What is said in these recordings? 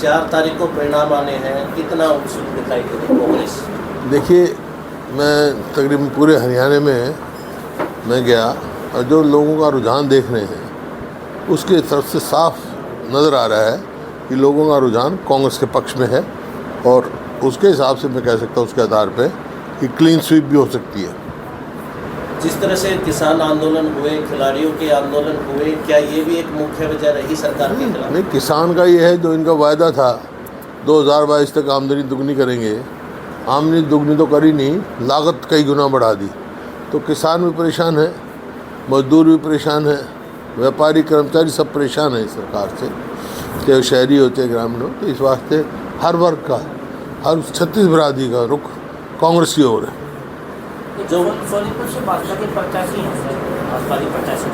4 तारीख को परिणाम आने हैं, कितना उत्सुक दिखाई दे रही कांग्रेस? देखिए, मैं तकरीबन पूरे हरियाणा में मैं गया और जो लोगों का रुझान देख रहे हैं उसके तरफ से साफ नज़र आ रहा है कि लोगों का रुझान कांग्रेस के पक्ष में है और उसके हिसाब से मैं कह सकता हूँ उसके आधार पे कि क्लीन स्वीप भी हो सकती है। जिस तरह से किसान आंदोलन हुए, खिलाड़ियों के आंदोलन हुए, क्या ये भी एक मुख्य वजह रही सरकार के खिलाफ? नहीं, किसान का ये है जो इनका वायदा था 2022 तक आमदनी दुगनी करेंगे, आमदनी दुगनी तो करी नहीं, लागत कई गुना बढ़ा दी। तो किसान भी परेशान है, मजदूर भी परेशान है, व्यापारी कर्मचारी सब परेशान है इस सरकार से, चाहे शहरी हो चाहे ग्रामीण हो। तो इस वास्ते हर वर्ग का, हर 36 बरादरी का रुख कांग्रेस की ओर है। जो सोनीपत से भाजपा के प्रत्याशी हैं सर, भाजपा के प्रत्याशी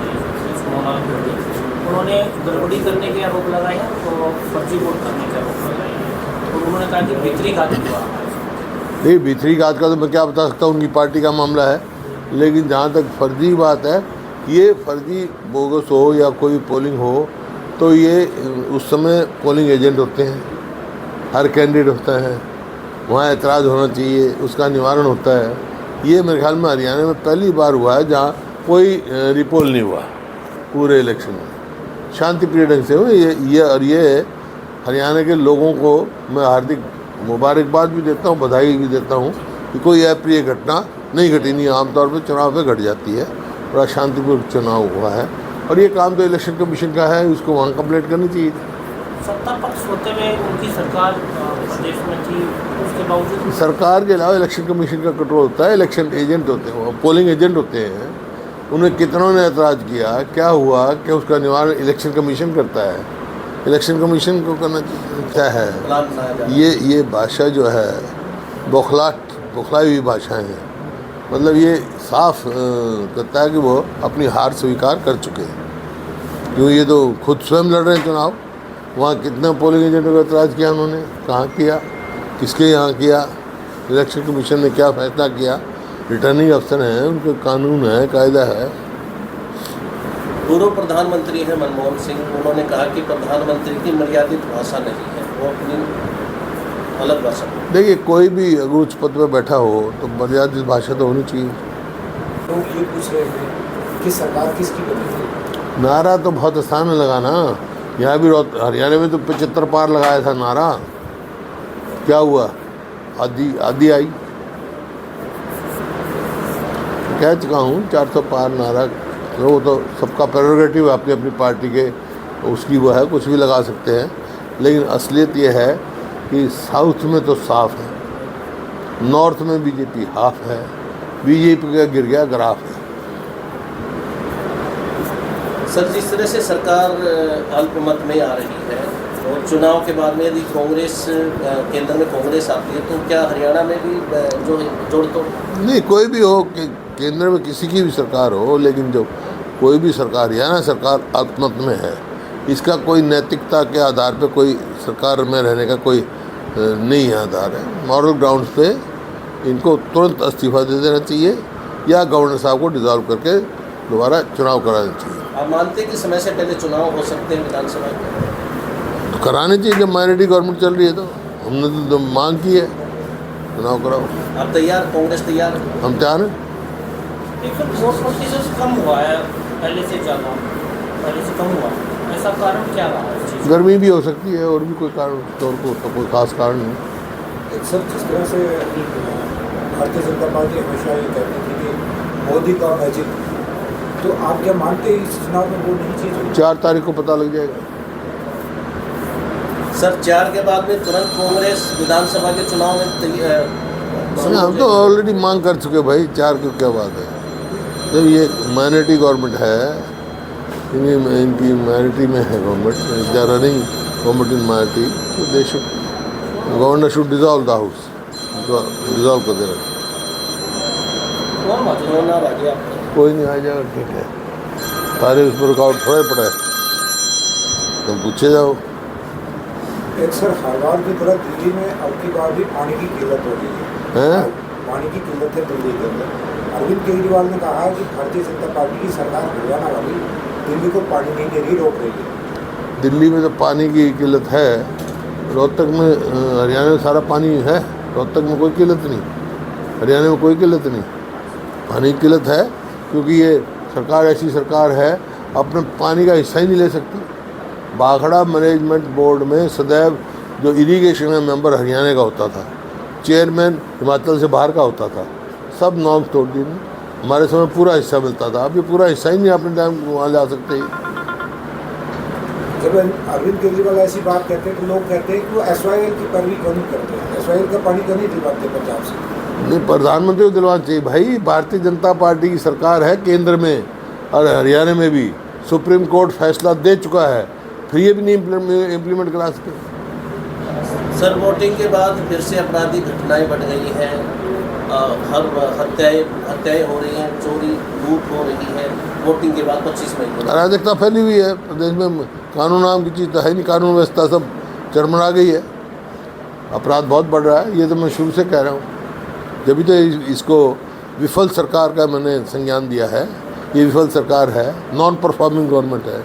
उन्होंने गड़बड़ी करने के आरोप लगाए हैं, तो फर्जी वोट करने के आरोप लगाए हैं और उन्होंने कहा कि भीतरी घात हुआ। नहीं, भीतरी घात का तो मैं क्या बता सकता हूँ, उनकी पार्टी का मामला है। लेकिन जहाँ तक फर्जी बात है, ये फर्जी बोगस हो या कोई पोलिंग हो तो ये उस समय पोलिंग एजेंट होते हैं, हर कैंडिडेट होता है, वहाँ एतराज़ होना चाहिए, उसका निवारण होता है। ये मेरे ख्याल में हरियाणा में पहली बार हुआ है जहाँ कोई रिपोल नहीं हुआ पूरे इलेक्शन में, शांतिप्रिय ढंग से हुए। ये हरियाणा के लोगों को मैं हार्दिक मुबारकबाद भी देता हूँ, बधाई भी देता हूँ कि कोई अप्रिय घटना नहीं घटी। नहीं, आमतौर पर चुनाव पे घट जाती है। बड़ा शांतिपूर्ण चुनाव हुआ है और ये काम तो इलेक्शन कमीशन का है, उसको वहाँ कंप्लीट करनी चाहिए। सत्ता पक्ष होते हुए उनकी सरकार प्रदेश में थी, उसके बावजूद सरकार के अलावा इलेक्शन कमीशन का कंट्रोल होता है, इलेक्शन एजेंट होते हैं, वो पोलिंग एजेंट होते हैं। उन्हें कितनों ने ऐतराज़ किया, क्या हुआ कि उसका निवारण इलेक्शन कमीशन करता है। इलेक्शन कमीशन को करना क्या है। ये भाषा जो है बौखलाई हुई भाषाएँ हैं। मतलब ये साफ कहता है कि वो अपनी हार स्वीकार कर चुके हैं, क्यों ये तो खुद स्वयं लड़ रहे हैं चुनाव। वहाँ कितने पोलिंग एजेंटों का एतराज़ किया उन्होंने, कहाँ किया, किसके यहाँ किया, इलेक्शन कमीशन ने क्या फैसला किया। रिटर्निंग अफसर हैं, उनके कानून है, कायदा है। पूर्व प्रधानमंत्री हैं मनमोहन सिंह, उन्होंने कहा कि प्रधानमंत्री की मर्यादित भाषा नहीं है, वो अपनी अलग भाषा। देखिए, कोई भी अगर उच्च पद पर बैठा हो तो मर्यादित भाषा तो होनी चाहिए। तो ये पूछ रहे थे कि सरकार किसकी बनी? नारा तो बहुत आसान है लगाना। यहाँ भी हरियाणा में तो 75 पार लगाया था नारा, क्या हुआ, आधी आई। कह चुका हूँ 400 पार नारा, वो तो सबका प्रेरोगेटिव है, अपनी अपनी पार्टी के उसकी वो है, कुछ भी लगा सकते हैं। लेकिन असलियत ये है कि साउथ में तो साफ है, नॉर्थ में बीजेपी हाफ है, बीजेपी का गिर गया ग्राफ है। सर, जिस तरह से सरकार अल्पमत में आ रही है और चुनाव के बाद में यदि कांग्रेस केंद्र में कांग्रेस आती है, तो क्या हरियाणा में भी जो जोड़ तोड़? नहीं, कोई भी हो कि केंद्र में किसी की भी सरकार हो, लेकिन जो कोई भी सरकार, हरियाणा सरकार अल्पमत में है, इसका कोई नैतिकता के आधार पे कोई सरकार में रहने का कोई नहीं आधार है। मॉरल ग्राउंड्स पे इनको तुरंत इस्तीफा दे देना चाहिए या गवर्नर साहब को डिसॉल्व करके दोबारा चुनाव कराना चाहिए। आप मानते हैं कि समय से पहले चुनाव हो सकते हैं विधानसभा के? तो कराने चाहिए, जब माइनॉरिटी गवर्नमेंट चल रही है तो हमने तो मांग की है, चुनाव कराओ। आप तैयार, कांग्रेस तैयार? हम तैयार हैं। वोट प्रतिशत कम हुआ है पहले से ज़्यादा, पहले से कम हुआ, ऐसा कारण क्या रहा है? गर्मी भी हो सकती है और भी कोई कारण, तो कोई खास कारण नहीं। सर, जिस तरह से भारतीय जनता पार्टी हमेशा ये कहती थी कि मोदी का मैजिक, तो आप क्या मानते हैं इस चुनाव में वो नहीं चीज़? 4 तारीख को पता लग जाएगा। सर, 4 के बाद में तुरंत कांग्रेस विधानसभा के चुनाव में हम तो ऑलरेडी मांग कर चुके भाई, 4 की क्या बात है। जब ये माइनॉरिटी गवर्नमेंट है, इनकी माइनॉरिटी में है government, they are running government in minority, तो they should, governor should dissolve the house, dissolve कर देना। कोई नहीं, आ जाएगा, ठीक है। सारे उस पर रुकावट थोड़े पड़े, तुम पूछे जाओ। एक सर, हर बार की तरह दिल्ली में अब की बार भी पानी की किल्लत हो रही है। पानी की किल्लत है दिल्ली के अंदर। अरविंद केजरीवाल ने कहा है कि भारतीय जनता पार्टी की सरकार हरियाणा वाली दिल्ली को पानी नहीं दे रही, रोक रही है। दिल्ली में तो पानी की किल्लत है, रोहतक में हरियाणा में सारा पानी है, रोहतक में कोई किल्लत नहीं, हरियाणा में कोई किल्लत नहीं। पानी की किल्लत है क्योंकि ये सरकार ऐसी सरकार है अपने पानी का हिस्सा ही नहीं ले सकती। भाखड़ा मैनेजमेंट बोर्ड में सदैव जो इरिगेशन का मेंबर हरियाणा का होता था, चेयरमैन हिमाचल से बाहर का होता था, सब नॉर्म्स तोड़ दी। हमारे समय पूरा हिस्सा मिलता था, अब ये पूरा हिस्सा ही नहीं अपने टाइम वहाँ ला सकते। जब अरविंद केजरीवाल ऐसी बात कहते हैं तो लोग कहते हैं कि वो SYL की पैरवी क्यों नहीं करते हैं, SYL का पानी क्यों नहीं दिलवाते पंजाब से। नहीं, प्रधानमंत्री को दिलवाना चाहिए भाई। भारतीय जनता पार्टी की सरकार है केंद्र में और हरियाणा में भी, सुप्रीम कोर्ट फैसला दे चुका है, फिर ये भी नहीं इम्प्लीमेंट करा सके। सर, वोटिंग के बाद फिर से आपराधिक घटनाएं बढ़ गई हैं, हर हत्याएं हो रही हैं, चोरी लूट हो रही है वोटिंग के बाद 25 मई को। अराजकता फैली हुई है प्रदेश में, कानून नाम की चीज़ तो है नहीं, कानून व्यवस्था सब चरमरा गई है, अपराध बहुत बढ़ रहा है। ये तो मैं शुरू से कह रहा हूँ, जब तो इसको विफल सरकार का मैंने संज्ञान दिया है। ये विफल सरकार है, नॉन परफॉर्मिंग गवर्नमेंट है।